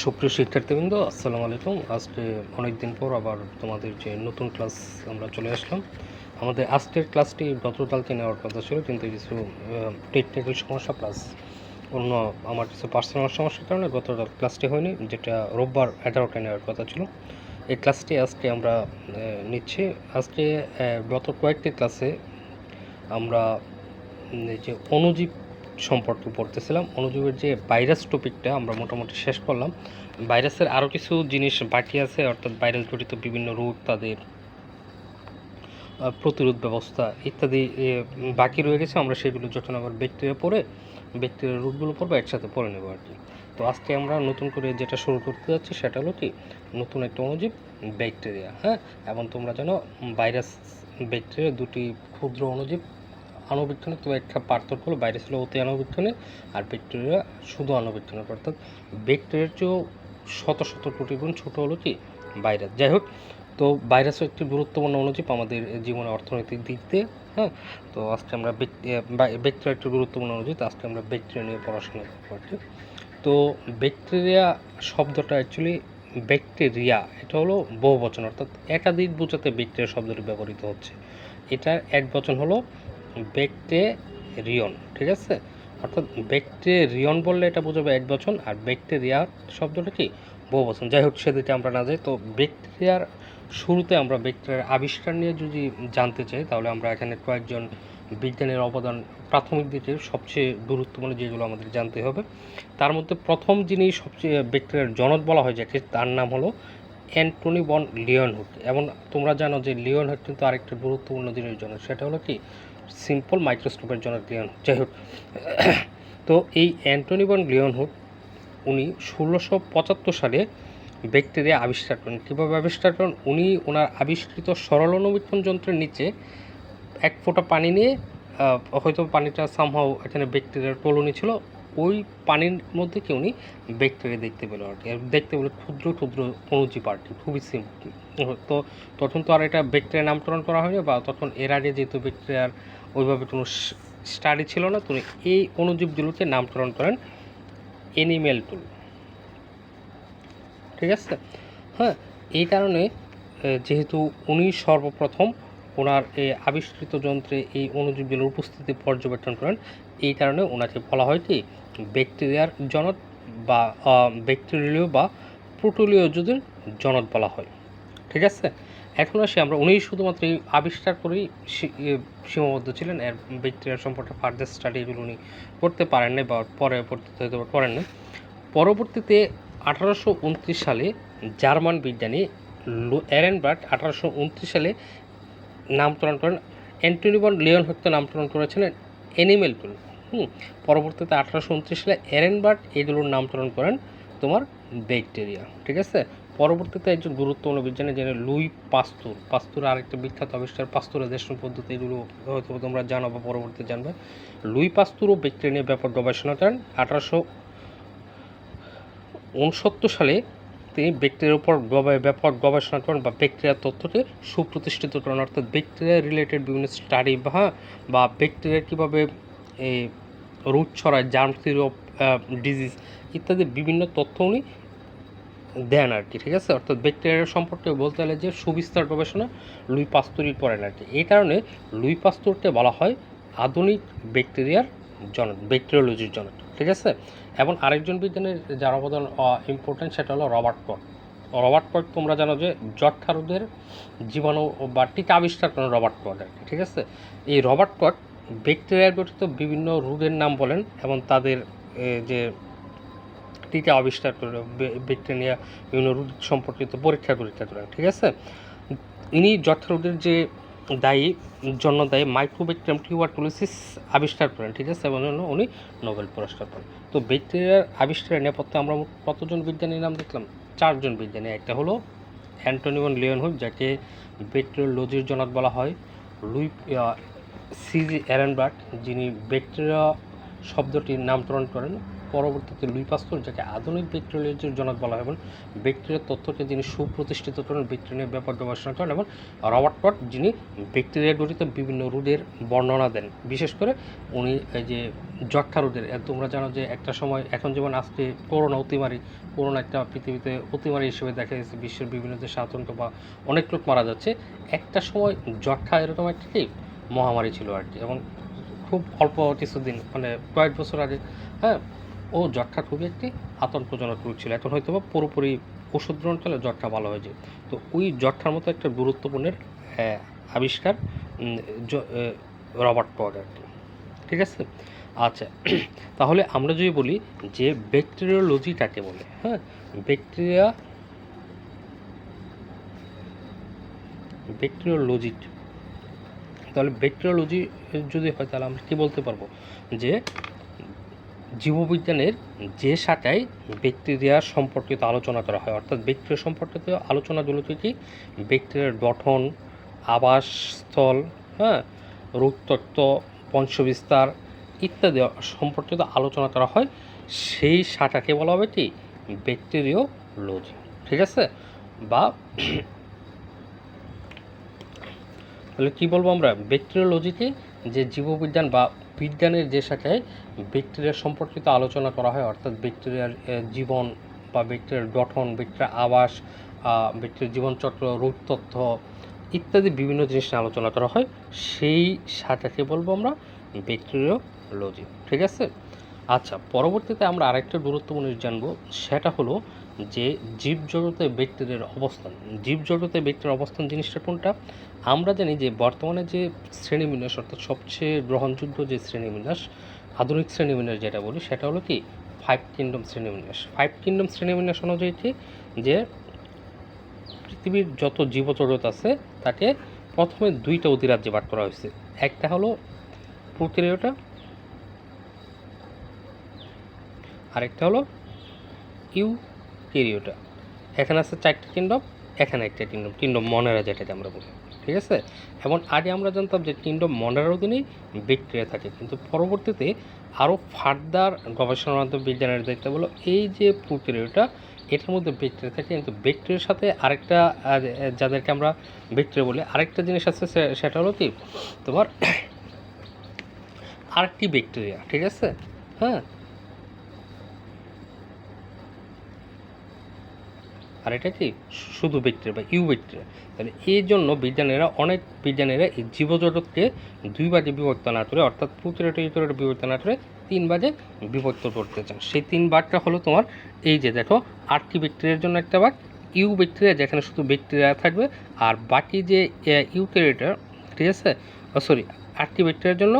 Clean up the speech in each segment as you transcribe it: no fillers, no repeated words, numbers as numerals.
সুপ্রিয় শিক্ষার্থীবৃন্দ, আসসালামু আলাইকুম। আজকে অনেক দিন পর আবার তোমাদের যে নতুন ক্লাস আমরা চলে আসলাম। আমাদের আজকের ক্লাসটি গতকালকে নেওয়ার কথা ছিল, কিন্তু কিছু টেকনিক্যাল সমস্যা প্লাস অন্য আমার কিছু পার্সোনাল সমস্যার কারণে গতকাল ক্লাসটি হয়নি, যেটা রোববার 11টায় নেওয়ার কথা ছিল। এই ক্লাসটি আজকে আমরা নিচ্ছি। আজকে গত কয়েকটি ক্লাসে আমরা এই যে অণুজীব সম্পর্কে পড়তেছিলাম। অণুজীবের যে ভাইরাস টপিকটা আমরা মোটামুটি শেষ করলাম। ভাইরাসের আরও কিছু জিনিস বাকি আছে, অর্থাৎ ভাইরাস জড়িত বিভিন্ন রোগ, তাদের প্রতিরোধ ব্যবস্থা ইত্যাদি বাকি রয়ে গেছে। আমরা সেগুলো যখন আবার ব্যাকটেরিয়া পড়ে ব্যাকটেরিয়ার রোগগুলো পড়বো একসাথে পড়ে নেবো আর কি। তো আজকে আমরা নতুন করে যেটা শুরু করতে যাচ্ছি সেটা হলো কি, নতুন একটা অণুজীব ব্যাকটেরিয়া। হ্যাঁ, এবং তোমরা জানো ভাইরাস ব্যাকটেরিয়া দুটি ক্ষুদ্র অণুজীব, আণুবীক্ষণিক। তো একটা পার্থক্য হলো ভাইরাস হলো অতি আণুবীক্ষণিক আর ব্যাকটেরিয়া শুধু আণুবীক্ষণিক, অর্থাৎ ব্যাকটেরিয়ার চেয়েও শত শত কোটি গুণ ছোটো হলো কি ভাইরাস। যাই হোক, তো ভাইরাসও একটি গুরুত্বপূর্ণ অণুজীব আমাদের জীবনে অর্থনৈতিক দিক দিয়ে। হ্যাঁ, তো আজকে আমরা ব্যাকটেরিয়া একটি গুরুত্বপূর্ণ অণুজীব। আজকে আমরা ব্যাকটেরিয়া নিয়ে পড়াশোনা করছি। তো ব্যাকটেরিয়া শব্দটা অ্যাকচুয়ালি ব্যাকটেরিয়া, এটা হলো বহুবচন, অর্থাৎ একাধিক বোঝাতে ব্যাকটেরিয়া শব্দটি ব্যবহৃত হচ্ছে। এটার এক বচন হলো ব্যাকটেরিয়ন, ঠিক আছে? অর্থাৎ ব্যাকটেরিয়ন বললে এটা বোঝাবে এক বচন, আর ব্যাকটেরিয়া শব্দটা কি বহুবচন। যাই হোক, সেদিকে আমরা না যাই। তো ব্যাকটেরিয়ার শুরুতে আমরা ব্যাকটেরিয়ার আবিষ্কার নিয়ে যদি জানতে চাই, তাহলে আমরা এখানে কয়েকজন বিজ্ঞানীর অবদান প্রাথমিক দিকে সবচেয়ে গুরুত্বপূর্ণ যেগুলো আমাদের জানতে হবে। তার মধ্যে প্রথম যিনি সবচেয়ে ব্যাকটেরিয়ার জনক বলা হয় যাকে, তার নাম হলো অ্যান্টনি বন লিওনহুড। এবং তোমরা জানো যে লিওনহুড কিন্তু আরেকটা গুরুত্বপূর্ণ জিনিস জনক, সেটা হলো কি সিম্পল মাইক্রোস্কোপের জনক লিওনহুড। যাই হোক, তো এই অ্যান্টনি বন লিওনহুড উনি 1675 সালে ব্যাকটেরিয়া আবিষ্কার করেন। কীভাবে আবিষ্কার করেন? উনি ওনার আবিষ্কৃত সরল অণুবীক্ষণ যন্ত্রের নিচে এক ফোঁটা পানি নিয়ে, হয়তো পানিটা সামহাও এখানে ব্যাকটেরিয়ার কলোনি ছিল, ওই পানির মধ্যে কি উনি ব্যাকটেরিয়া দেখতে পেল আর কি। দেখতে পেল ক্ষুদ্র ক্ষুদ্র অণুজীব আর কি, খুবই সিম্পল। তো তখন তো আর এটা ব্যাকটেরিয়া নামকরণ করা হয়নি, বা তখন এর আগে যেহেতু ব্যাকটেরিয়ার ওইভাবে কোনো স্টাডি ছিল না, তো এই অণুজীবগুলোকে নামকরণ করেন অ্যানিম্যাল টুল, ঠিক আছে? হ্যাঁ, এই কারণে যেহেতু উনি সর্বপ্রথম ওনার এই আবিষ্কৃত যন্ত্রে এই অণুজীবগুলোর উপস্থিতি পর্যবেক্ষণ করেন, এই কারণে ওনাকে বলা হয় কি ব্যাকটেরিয়ার জনক, বা ব্যাকটেরিয়াল বা প্রোটোলিওজদের জনক বলা হয়, ঠিক আছে? এখন আসি আমরা, উনি শুধুমাত্র এই আবিষ্কার করেই সীমাবদ্ধ ছিলেন। এর ব্যাকটেরিয়া সম্পর্কে ফার্দার স্টাডি এগুলো উনি করতে পারেন না, বা পরে পড়তে করেন না। পরবর্তীতে 1829 সালে জার্মান বিজ্ঞানী এরেনবার্গ 1829 সালে নামকরণ করেন অ্যান্টনি বন লিওনহুডকে নামকরণ করেছিলেন অ্যানিম্যাল টুল। পরবর্তীতে 1829 সালে এরেনবার্গ এগুলোর নামকরণ করেন তোমার ব্যাকটেরিয়া, ঠিক আছে? পরবর্তীতে একজন গুরুত্বপূর্ণ বিজ্ঞানী যিনি লুই পাস্তুর আরেকটা বিখ্যাত আবিষ্কার পাস্তুরাইজেশন পদ্ধতি, এগুলো হয়তো তোমরা জানো বা পরবর্তীতে জানবে। লুই পাস্তুরও ব্যাকটেরিয়া নিয়ে ব্যাপক গবেষণা করেন। 1869 সালে তিনি ব্যাকটেরিয়ার উপর ব্যাপক গবেষণা করেন, বা ব্যাকটেরিয়ার তথ্যকে সুপ্রতিষ্ঠিত করেন, অর্থাৎ ব্যাকটেরিয়া রিলেটেড বিভিন্ন স্টাডি বা ব্যাকটেরিয়া কীভাবে এই রোগ ছড়ায়, জার্ম থিওরি অফ ডিজিজ ইত্যাদি বিভিন্ন তথ্য উনি দেন আর কি, ঠিক আছে? অর্থাৎ ব্যাকটেরিয়া সম্পর্কে বলতে গেলে যে সুবিস্তার গবেষণা লুই পাস্তুরই করেন আর কি। এই কারণে লুই পাস্তুরকে বলা হয় আধুনিক ব্যাকটেরিয়ার জনক, ব্যাকটেরিওলজির জনক, ঠিক আছে? এবং আরেকজন বিজ্ঞানীর যার অবদান ইম্পর্টেন্ট, সেটা হলো রবার্ট কখ। রবার্ট কখ তোমরা জানো যে যক্ষ্মা রোগের জীবাণু বা টিকা আবিষ্কার করেন রবার্ট কখ আর কি, ঠিক আছে? এই রবার্ট কখ ব্যাকটেরিয়ার গঠিত বিভিন্ন রোগের নাম বলেন এবং তাদের যে টিকা আবিষ্কার করে ব্যাকটেরিয়া বিভিন্ন রোগ সম্পর্কিত পরীক্ষা করেন, ঠিক আছে? ইনি যক্ষ্মা রোগের যে জন্য দায়ী মাইক্রোব্যাকটেরিয়াম টিউবারকুলোসিস আবিষ্কার করেন, ঠিক আছে? এবং জন্য উনি নোবেল পুরস্কার পান। তো ব্যাকটেরিয়ার আবিষ্কারের নেপথ্যে আমরা কতজন বিজ্ঞানীর নাম দেখলাম? 4 জন বিজ্ঞানী। একটা হলো অ্যান্টনি বন লিওনহুড, যাকে ব্যাকটেরিওলজির জনক বলা হয়। লুই সিজি এরেনবার্গ, যিনি ব্যাকটেরিয়া শব্দটির নামকরণ করেন পরবর্তীতে লুই পাস্তুর, যাকে আধুনিক ব্যাকটেরিওলজির জনক বলা হয়, এবং ব্যাকটেরিয়ার তত্ত্বকে যিনি সুপ্রতিষ্ঠিত করেন, ব্যাকটেরিয়া নিয়ে ব্যাপক গবেষণা করেন, এবং রবার্ট কট, যিনি ব্যাকটেরিয়া গঠিত বিভিন্ন রোগের বর্ণনা দেন। বিশেষ করে উনি এই যে যক্ষ্মা রোগের, তোমরা জানো যে একটা সময়, এখন যেমন আজকে করোনা অতিমারি, করোনা একটা পৃথিবীতে অতিমারি হিসেবে দেখা গেছে, বিশ্বের বিভিন্ন দেশে আতঙ্ক বা অনেক লোক মারা যাচ্ছে, একটা সময় যক্ষ্মা এরকম একটা কি মহামারী ছিল আর কি, এবং খুব অল্প কিছুদিন, মানে কয়েক বছর আগে, হ্যাঁ, ও যক্ষ্মা খুবই একটি আতঙ্কজনক রোগ ছিল। এখন হয়তো বা পুরোপুরি ওষুধ গ্রহণ করলে যক্ষ্মা ভালো হয়ে যায়। তো ওই যক্ষ্মার মতো একটা গুরুত্বপূর্ণ আবিষ্কার রবার্ট কট আর কি। ঠিক আছে, আচ্ছা, তাহলে আমরা যদি বলি যে ব্যাকটেরিওলজি কাকে বলে, হ্যাঁ, ব্যাকটেরিওলজি, তাহলে ব্যাকটেরিওলজি যদি হয়, তাহলে আমরা কী বলতে পারবো যে জীববিজ্ঞানের যে শাখায় ব্যাকটেরিয়া সম্পর্কিত আলোচনা করা হয়, অর্থাৎ ব্যাকটেরিয়া সম্পর্কিত আলোচনাগুলোকে কি ব্যাকটেরিয়ার গঠন, আবাসস্থল, হ্যাঁ, রোগতত্ত্ব, বংশবিস্তার ইত্যাদি সম্পর্কিত আলোচনা করা হয়, সেই শাখাকে বলা হবে কি ব্যাকটেরিওলজি। ঠিক আছে, বা তাহলে কী বলবো আমরা, ব্যাকটেরিওলজিকে যে জীববিজ্ঞান বা বিজ্ঞানের যে শাখায় ব্যাকটেরিয়া সম্পর্কিত আলোচনা করা হয়, অর্থাৎ ব্যাকটেরিয়ার জীবন বা ব্যাকটেরিয়ার গঠন, ব্যাকটেরিয়ার আবাস, ব্যাকটেরিয়ার জীবনচক্র, রোগতত্ত্ব ইত্যাদি বিভিন্ন জিনিস নিয়ে আলোচনা করা হয়, সেই শাখাকে বলবো আমরা ব্যাকটেরিওলজি। ঠিক আছে, আচ্ছা, পরবর্তীতে আমরা আরেকটা গুরুত্বপূর্ণ জিনিস জানবো, সেটা হলো যে জীবজগতে ব্যাকটেরিয়ার অবস্থান। জীবজগতে ব্যাকটেরিয়ার অবস্থান জিনিসটা কোনটা? আমরা জানি যে বর্তমানে যে শ্রেণীবিন্যাস, অর্থাৎ সবচেয়ে গ্রহণযোগ্য যে শ্রেণীবিন্যাস, আধুনিক শ্রেণীবিন্যাস যেটা বলি, সেটা হলো কি 5 কিংডম শ্রেণীবিন্যাস। 5 কিংডম শ্রেণীবিন্যাস অনুযায়ী কি যে পৃথিবীর যত জীবজগৎ আছে তাকে প্রথমে 2টা অধিরাজ্যে ভাগ করা হয়েছে। একটা হলো প্রোক্যারিওটা, আরেকটা হলো ইউক্যারিওটা। এখানে আছে 4টা কিংডম, এখানে একটা কিংডম, কিংডম মনেরা যেটাকে আমরা বলি। ঠিক আছে, এবং আগে আমরা জানতাম যে কিংডম মনেরার অধীনেই ব্যাকটেরিয়া থাকে, কিন্তু পরবর্তীতে আরও ফার্দার গবেষণার মাধ্যমে বিজ্ঞানীরা দেখতে বলো এই যে প্রোক্যারিওটা, এটার মধ্যে ব্যাকটেরিয়া থাকে, কিন্তু ব্যাকটেরিয়ার সাথে আরেকটা, যাদেরকে আমরা ব্যাকটেরিয়া বলি, আরেকটা জিনিস আছে, সেটা হলো কি তোমার আরেকটি ব্যাকটেরিয়া। ঠিক আছে, হ্যাঁ, আর এটা কি শুধু ব্যাকটেরিয়া বা ইউ ব্যাকটেরিয়া। তাহলে এই জন্য অনেক বিজ্ঞানীরা এই জীবজগৎকে 2 ভাগে বিভক্ত না করে, অর্থাৎ প্রোক্যারিওটা বিভক্ত না করে 3 ভাগে বিভক্ত করতে চান। সেই 3 ভাগটা হলো তোমার এই যে দেখো, আর্কি ব্যাকটেরিয়ার জন্য একটা ভাগ, ইউ ব্যাকটেরিয়া যেখানে শুধু ব্যাকটেরিয়া থাকবে, আর বাকি যে ইউক্যারিওটা, ঠিক আছে, সরি, আর্কি ব্যাকটেরিয়ার জন্য,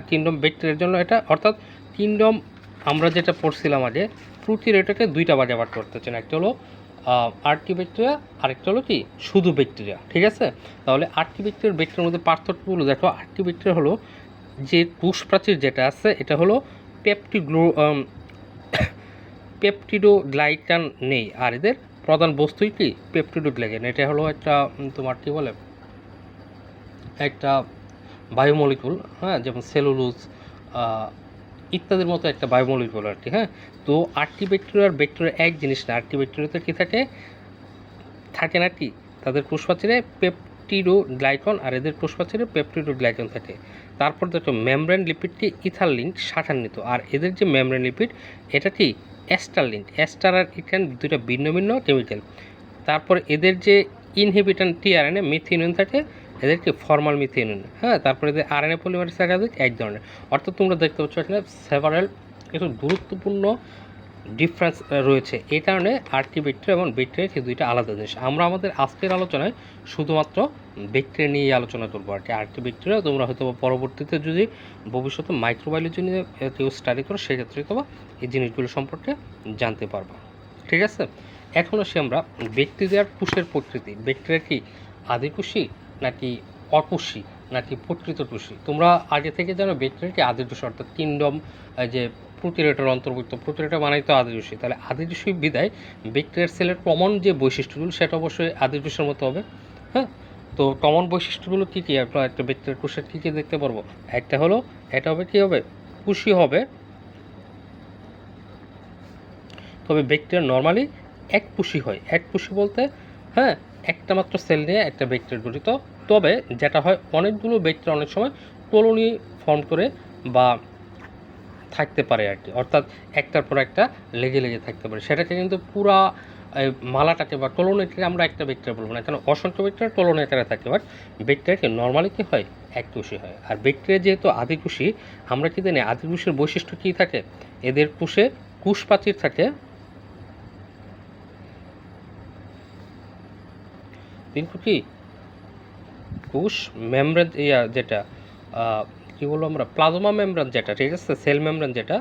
কিংডম ব্যাকটেরিয়ার জন্য এটা, অর্থাৎ কিংডম আমরা যেটা পড়ছিলাম আগে, প্রোক্যারিওটাকে 2টা ভাগে ভাগ করতে চান, একটা হলো আর্কি ব্যাকটেরিয়া, আরেকটা হলো কি শুধু ব্যাকটেরিয়া। ঠিক আছে, তাহলে আর্কি ব্যাকটেরিয়ার মধ্যে পার্থক্যগুলো দেখো। আর্কি ব্যাকটেরিয়া হলো যে কোষপ্রাচীর যেটা আছে, এটা হলো পেপটিডোগ্লাইকান নেই, আর এদের প্রধান বস্তুই কি পেপটিডোগ্লাইকান। এটা হলো একটা তোমার কি বলে, একটা বায়োমলিকুল, হ্যাঁ, যেমন সেলুলোজ ইত্যাদির মতো একটা বায়োমলিকুল আর কি। হ্যাঁ, তো আর্কি ব্যাকটেরিয়া এক জিনিস না, আর্কি ব্যাকটেরিয়াতে কি থাকে না কি, তাদের কোষপ্রাচীরে পেপটিডোগ্লাইকন, আর এদের কোষপ্রাচীরে পেপটিডোগ্লাইকন থাকে। তারপর দেখো মেমব্রেন লিপিডটি ইথার লিঙ্ক শাখান্বিত, আর এদের যে মেমব্রেন লিপিড এটা কি এস্টার লিঙ্ক। এস্টার আর ইথার 2টা ভিন্ন ভিন্ন কেমিক্যাল। তারপর এদের যে ইনহিবিটন টিআরএনএ মিথিওনিন থাকে, এদেরকে ফর্মাল মিথিওনিন। হ্যাঁ, তারপরে এদের আরএনএ পলিমারেজ একাধিক এক ধরনের। অর্থাৎ তোমরা দেখতে পাচ্ছ এখানে সেভারাল কিছু গুরুত্বপূর্ণ ডিফারেন্স রয়েছে। এই কারণে আর্কি ব্যাকটেরিয়া এবং ব্যাকটেরিয়া কি 2টা আলাদা জিনিস। আমরা আমাদের আজকের আলোচনায় শুধুমাত্র ব্যাকটেরিয়া নিয়ে আলোচনা করবো আর কি। আর্কি ব্যাকটেরিয়া তোমরা হয়তো পরবর্তীতে যদি ভবিষ্যতে মাইক্রোবায়োলজি নিয়ে কেউ স্টাডি করো, সেক্ষেত্রে তো এই জিনিসগুলো সম্পর্কে জানতে পারবো। ঠিক আছে, এখন আসি আমরা ব্যাকটেরিয়ার কোষের প্রকৃতি। ব্যাকটেরিয়া কি আদিকোষী নাকি অকোষী নাকি প্রকৃত কোষী? তোমরা আগে থেকে জানো ব্যাকটেরিয়া কি আদিকোষী, অর্থাৎ কিংডম যে প্রোক্যারিওটার অন্তর্ভুক্ত, প্রোক্যারিওটা মানেই তো আদিকোষী। তাহলে আদিকোষী বিদায় ব্যাকটেরিয়ার সেলের কমন যে বৈশিষ্ট্যগুলো, সেটা অবশ্যই আদিকোষের মতো হবে। হ্যাঁ, তো কমন বৈশিষ্ট্যগুলো কী কী? আমরা একটা ব্যাকটেরিয়ার কোষের কী কী দেখতে পারবো? একটা হলো, এটা হবে কী হবে, কোষী হবে, তবে ব্যাকটেরিয়া নর্মালি এককোষী হয়। এককোষী বলতে হ্যাঁ, একটা মাত্র সেল নিয়ে একটা ব্যাকটেরিয়া গঠিত। তবে যেটা হয় অনেকগুলো ব্যাকটেরিয়া অনেক সময় কলোনি ফর্ম করে বা থাকতে পারে আর কি, অর্থাৎ একটার পর একটা লেগে লেগে থাকতে পারে। সেটাকে কিন্তু পুরা মালাটাকে বা কলোনিটাকে আমরা একটা ব্যাকটেরিয়া বলবো না, কারণ অসংখ্য ব্যাকটেরিয়া কলোনি আকারে থাকে। বাট ব্যাকটেরিয়াকে নর্মালি কী হয়, এককোষী হয়। আর ব্যাকটেরিয়া যেহেতু আদিকোষী, আমরা কি জানি আদিকোষের বৈশিষ্ট্য কী থাকে, এদের কোষে কোষপ্রাচীর থাকে, কিন্তু কি কোষ মেমব্রেন যেটা কী বলবো আমরা, প্লাজমা মেমব্রেন যেটা, ঠিক আছে, সেল মেমব্রেন যেটা,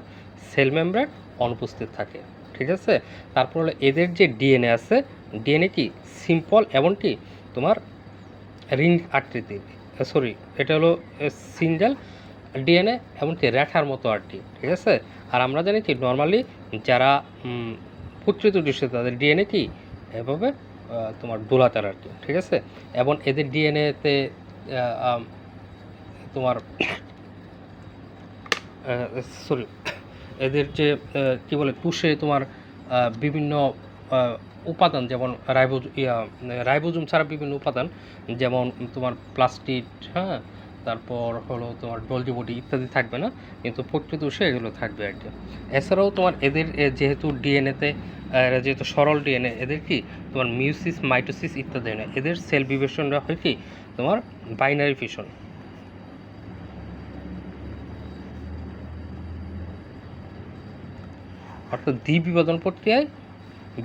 সেল মেমব্রেন অনুপস্থিত থাকে, ঠিক আছে। তারপর হলো এদের যে ডিএনএ আছে, ডিএনএ কি সিম্পল এবং কি তোমার রিং আকৃতির, সরি এটা হলো সিঙ্গেল ডিএনএ এমনকি রেখার মতো আর কি, ঠিক আছে। আর আমরা জানি কি নর্মালি যারা পুত্রিত দৃশ্য তাদের ডিএনএ কি এভাবে তোমার গোলাকার আর কি, ঠিক আছে। এবং এদের ডিএনএতে তোমার সরি এদের যে কী বলে কোষে তোমার বিভিন্ন উপাদান, যেমন রাইবোজোম ছাড়া বিভিন্ন উপাদান, যেমন তোমার প্লাস্টিড, হ্যাঁ, তারপর হলো তোমার ডলজি বডি ইত্যাদি থাকবে না, কিন্তু প্রকৃত কোষে এগুলো থাকবে আর কি। এছাড়াও তোমার এদের যেহেতু ডিএনএতে যেহেতু সরল ডিএনএ, এদের কি তোমার মিউসিস, মাইটোসিস ইত্যাদি হয় না, এদের সেল বিভাজনটা হয় কি তোমার বাইনারি ফিশন, অর্থাৎ দ্বিবিভাজন প্রক্রিয়ায়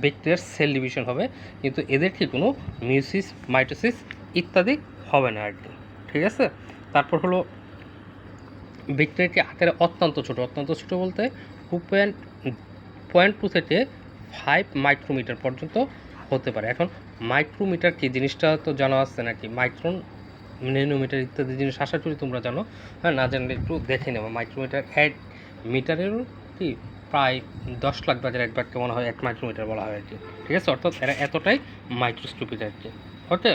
ব্যাকটেরিয়ার সেল ডিভিশন হবে, কিন্তু এদের কি কোনো মিউসিস, মাইটোসিস ইত্যাদি হবে না আর কি, ঠিক আছে। তারপর হলো ব্যাকটেরিয়াটি আকারে অত্যন্ত ছোট, অত্যন্ত ছোট বলতে 2.2 থেকে 5 মাইক্রোমিটার পর্যন্ত হতে পারে। এখন মাইক্রোমিটার কি জিনিসটা তো জানা আছে নাকি, মাইক্রন, ন্যানোমিটার ইত্যাদি জিনিস আশা করি তোমরা জানো, হ্যাঁ, না জানলে একটু দেখে নেবো। মাইক্রোমিটার 1 মিটারেরও কি প্রায় 10 লাখ ভাগের এক ভাগকে মনে হয় 1 মাইক্রোমিটার বলা হয় আর কি, ঠিক আছে। অর্থাৎ এরা এতটাই মাইক্রোস্কোপিক আর কি, ওকে।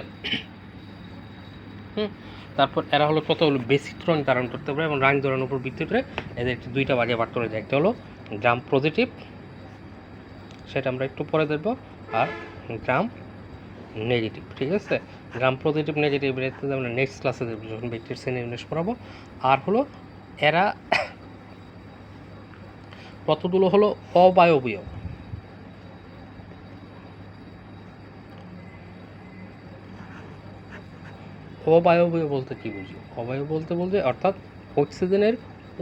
তারপর এরা হলো কতগুলো বেসিক রং ধারণ করতে পারে এবং রং ধরনের উপর ভিত্তি করে এদের দুইটা ভাগে ভাগ করে যায়। একটা হলো গ্রাম পজিটিভ, সেটা আমরা একটু পরে দেখব, আর গ্রাম নেগেটিভ, ঠিক আছে। গ্রাম পজিটিভ, নেগেটিভ আমরা নেক্সট ক্লাসে দেখব যখন ব্যাকটেরিয়া শ্রেণী বিন্যাস পড়াবো। আর হলো এরা কতগুলো হলো অবায়বীয়, অবায়বীয় বলতে কি বুঝি, অবায়ব বলতে অর্থাৎ অক্সিজেনের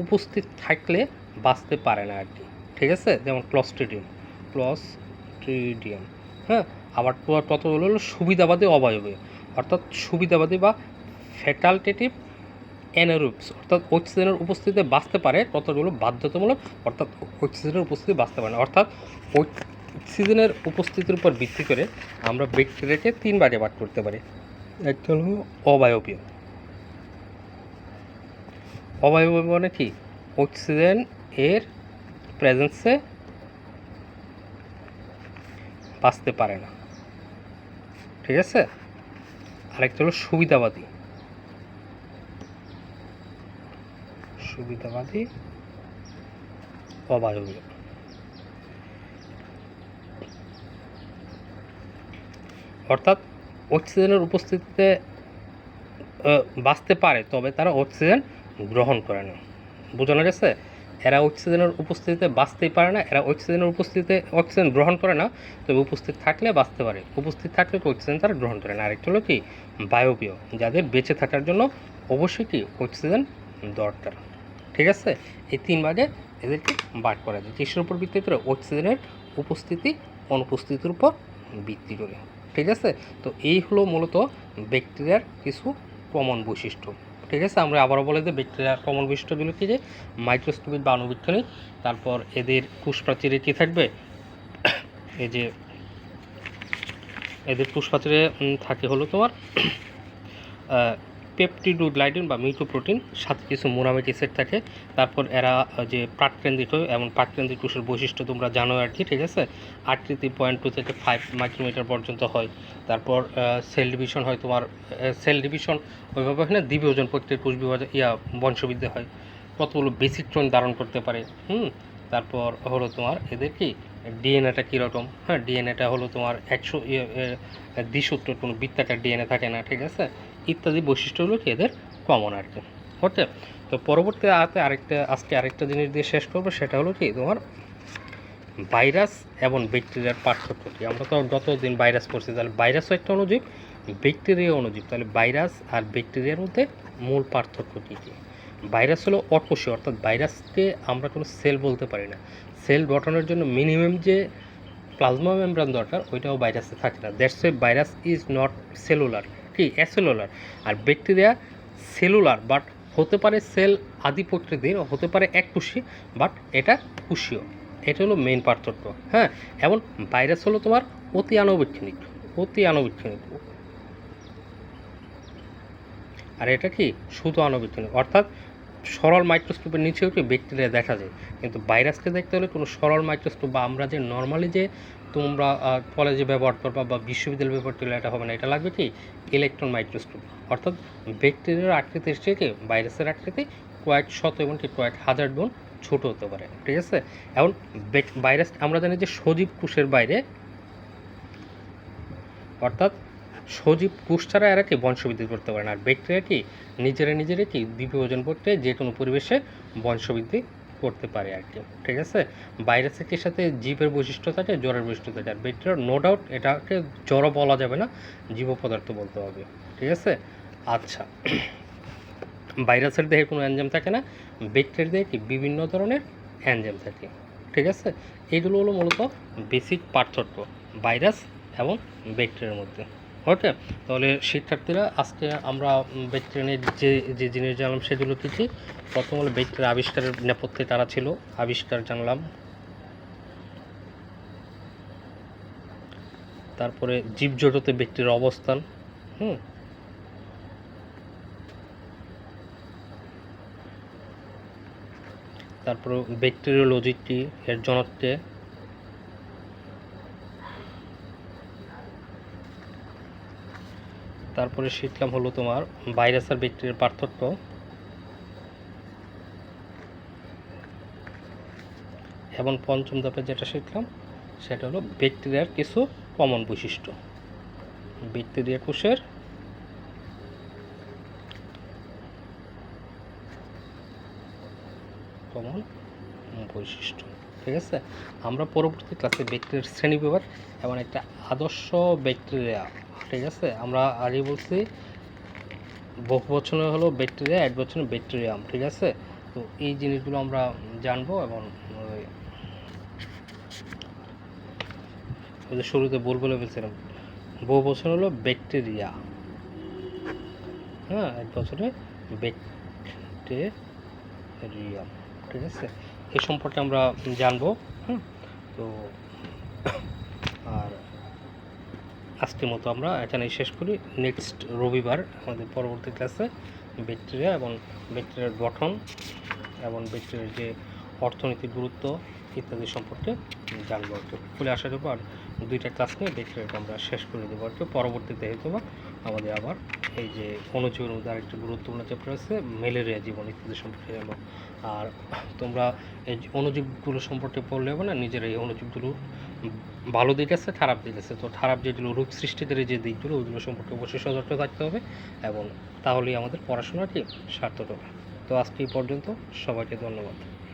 উপস্থিত থাকলে বাঁচতে পারে না আর কি, ঠিক আছে। যেমন ক্লস্ট্রিডিয়াম, হ্যাঁ। আবার কতগুলো হলো সুবিধাবাদী অবায়বীয়, অর্থাৎ সুবিধাবাদী বা ফ্যাকাল্টেটিভ অ্যানারোবস, অর্থাৎ অক্সিজেনের উপস্থিতিতে বাঁচতে পারে, কতগুলো বাধ্যতামূলক, অর্থাৎ অক্সিজেনের উপস্থিতি বাঁচতে পারে না। অর্থাৎ অক্সিজেনের উপস্থিতির উপর ভিত্তি করে আমরা ব্যাকটেরিয়াকে 3 ভাগে ভাগ করতে পারি। একটা হলো অবায়বীয়, অবায়বীয় মানে কি অক্সিজেন এর প্রেজেন্সে বাঁচতে পারে না, ঠিক আছে। আরেকটা হলো সুবিধাবাদী, সুবিধাবাদী অবায়বীয়, অর্থাৎ অক্সিজেনের উপস্থিতিতে বাঁচতে পারে, তবে তারা অক্সিজেন গ্রহণ করে না। বোঝানো গেছে? এরা অক্সিজেনের উপস্থিতিতে বাঁচতেই পারে না, এরা অক্সিজেনের উপস্থিতিতে অক্সিজেন গ্রহণ করে না, তবে উপস্থিত থাকলে বাঁচতে পারে, উপস্থিত থাকলে অক্সিজেন তারা গ্রহণ করে না। আরেকটা হলো কি বায়বীয়, যাদের বেঁচে থাকার জন্য অবশ্যই কি অক্সিজেন দরকার, ঠিক আছে। এই 3 ভাগে এদেরকে ভাগ করা যায়, কিসের উপর ভিত্তি করে, অক্সিজেনের উপস্থিতি অনুপস্থিতির উপর ভিত্তি করে, ঠিক আছে। তো এই হলো মূলত ব্যাকটেরিয়ার কিছু কমন বৈশিষ্ট্য, ঠিক আছে। আমরা আবারও বলে দিই ব্যাকটেরিয়ার কমন বৈশিষ্ট্যগুলো কী, যে মাইক্রোস্কোপিক বা আণুবীক্ষণিক, তারপর এদের কোষপ্রাচীরে কী থাকবে, এই যে এদের কোষপ্রাচীরে থাকে হলো তোমার পেপটিডোগ্লাইডিন বা মিউকোপ্রোটিন, সাথে কিছু মোনামিক অ্যাসিড থাকে। তারপর এরা যে পাটকেন্দ্রিক হয়, এমন পাটকেন্দ্রিক কোষের বৈশিষ্ট্য তোমরা জানো আর কি, ঠিক আছে। আকৃতি 0.2 থেকে 5 মাইক্রোমিটার পর্যন্ত হয়। তারপর সেল ডিভিশন হয়, তোমার সেল ডিভিশন ওইভাবে হয় না, দ্বিবিভাজন প্রত্যেক কোষ বিভাজন বংশবৃদ্ধি হয়, কতগুলো বেসিক ট্রেন ধারণ করতে পারে। তারপর হলো তোমার এদের কি ডিএনএটা কীরকম, হ্যাঁ ডিএনএটা হলো তোমার 100 দ্বিসূত্রের কোনো বৃত্তাকার ডিএনএ থাকে না, ঠিক আছে, ইত্যাদি বৈশিষ্ট্য হলো কি এদের কমন আর কি। ওকে, তো পরবর্তী আজকে আরেকটা জিনিস দিয়ে শেষ করবো, সেটা হলো কি তোমার ভাইরাস এবং ব্যাকটেরিয়ার পার্থক্য কী। আমরা তো যতদিন ভাইরাস পড়ছি, তাহলে ভাইরাসও একটা অণুজীব, ব্যাকটেরিয়া অণুজীব, তাহলে ভাইরাস আর ব্যাকটেরিয়ার মধ্যে মূল পার্থক্য কী কী। ভাইরাস হলো অকোষীয়, অর্থাৎ ভাইরাসকে আমরা কোনো সেল বলতে পারি না। সেল গঠনের জন্য মিনিমাম যে প্লাজমা মেমব্রেন দরকার, ওইটাও ভাইরাসে থাকে না। That's why virus is not cellular, কি অ্যাসেলুলার। আর ব্যাকটেরিয়া সেলুলার, বাট হতে পারে সেল আদি প্রকৃতির, হতে পারে এককোষী, বাট এটা কোষীয়। এটা হলো মেইন পার্থক্য, হ্যাঁ। এবং ভাইরাস হলো তোমার অতি আণুবীক্ষণিক, আর এটা কি শুধু আণুবীক্ষণিক, অর্থাৎ সরল মাইক্রোস্কোপের নিচেও কি ব্যাকটেরিয়া দেখা যায়, কিন্তু ভাইরাসকে দেখতে হলে কোনো সরল মাইক্রোস্কোপ বা আমরা যে নর্মালি যে তোমরা কলেজে ব্যবহার করবা বা বিশ্ববিদ্যালয়ে ব্যবহার করলে এটা হবে না, এটা লাগবে কি ইলেকট্রন মাইক্রোস্কোপ। অর্থাৎ ব্যাকটেরিয়ার আকৃতির থেকে ভাইরাসের আকৃতি কয়েক শত এবং কয়েক হাজার গুণ ছোট হতে পারে, ঠিক আছে। এখন ভাইরাস আমরা জানি যে সজীব কোষের বাইরে, অর্থাৎ সজীব কোষ ছাড়া এরা কি বংশবৃদ্ধি করতে পারে না। আর ব্যাকটেরিয়া কি নিজেরা কি বিভাজন করতে যে কোনো পরিবেশে বংশবৃদ্ধি করতে পারে আর কি, ঠিক আছে। ভাইরাসের কি সাথে জীবের বৈশিষ্ট্য থাকে, জড়ের বৈশিষ্ট্য থাকে। আর ব্যাকটেরিয়া নো ডাউট এটাকে জড় বলা যাবে না, জীব পদার্থ বলতে হবে, ঠিক আছে। আচ্ছা, ভাইরাসের দেহে কোনো এনজাইম থাকে না, ব্যাকটেরিয়ার দেহে কি বিভিন্ন ধরনের এনজাইম থাকে, ঠিক আছে। এইগুলো হলো মূলত বেসিক পার্থক্য ভাইরাস এবং ব্যাকটেরিয়ার মধ্যে। ওকে, তাহলে শিক্ষার্থীরা আজকে আমরা ব্যাকটেরিয়া নিয়ে যে জিনিস জানলাম সেগুলো কী কী। প্রথম হলো ব্যাকটেরিয়া আবিষ্কারের নেপথ্যে তারা ছিল, আবিষ্কার জানলাম। তারপরে জীবজগতে ব্যাকটেরিয়ার অবস্থান, তারপরে ব্যাকটেরিওলজি কি, এর জনককে। তারপরে শিখলাম হলো তোমার ভাইরাস আর ব্যাকটেরিয়ার পার্থক্য। এবং পঞ্চম ধাপে যেটা শিখলাম সেটা হলো ব্যাকটেরিয়ার কিছু কমন বৈশিষ্ট্য, ব্যাকটেরিয়া কোষের কমন বৈশিষ্ট্য, ঠিক আছে। আমরা পরবর্তী ক্লাসে ব্যাকটেরিয়ার শ্রেণীবিভাগ এবং একটা আদর্শ ব্যাকটেরিয়া, ঠিক আছে। আমরা আগে বলছি বহুবচনে হলো ব্যাকটেরিয়া, একবচনে ব্যাকটেরিয়াম, ঠিক আছে। তো এই জিনিসগুলো আমরা জানবো। এবং শুরুতে বলে ফেলছিলাম, বহুবচন হলো ব্যাকটেরিয়া, হ্যাঁ, একবচনে ব্যাকটেরিয়াম, ঠিক আছে। এই সম্পর্কে আমরা জানবো, তো আর আজকের মতো আমরা এখানেই শেষ করি। নেক্সট রবিবার আমাদের পরবর্তী ক্লাসে ব্যাকটেরিয়া এবং ব্যাকটেরিয়ার গঠন এবং ব্যাকটেরিয়ার যে অর্থনৈতিক গুরুত্ব ইত্যাদি সম্পর্কে জানবো আর কি। খুলে আসা যাবো আর 2টা ক্লাস নিয়ে ব্যাকটেরিয়াটা আমরা শেষ করে দেবো আর কি। পরবর্তীতে হয়তো আমাদের আবার এই যে অণুজীবনের মধ্যে আরেকটি গুরুত্বপূর্ণ চ্যাপ্টার আছে ম্যালেরিয়া জীবন ইত্যাদি সম্পর্কে জানবো। আর তোমরা এই অণুজীবগুলো সম্পর্কে পড়লে হবে না, নিজের এই অণুজীবগুলো ভালো দিক আছে, খারাপ দিক আছে। তো খারাপ যেগুলো রোগ সৃষ্টিকারী যে দিকগুলো, ওইগুলো সম্পর্কে অবশ্যই সতর্ক থাকতে হবে, এবং তাহলেই আমাদের পড়াশোনাটি সার্থক হবে। তো আজকে এই পর্যন্ত, সবাইকে ধন্যবাদ।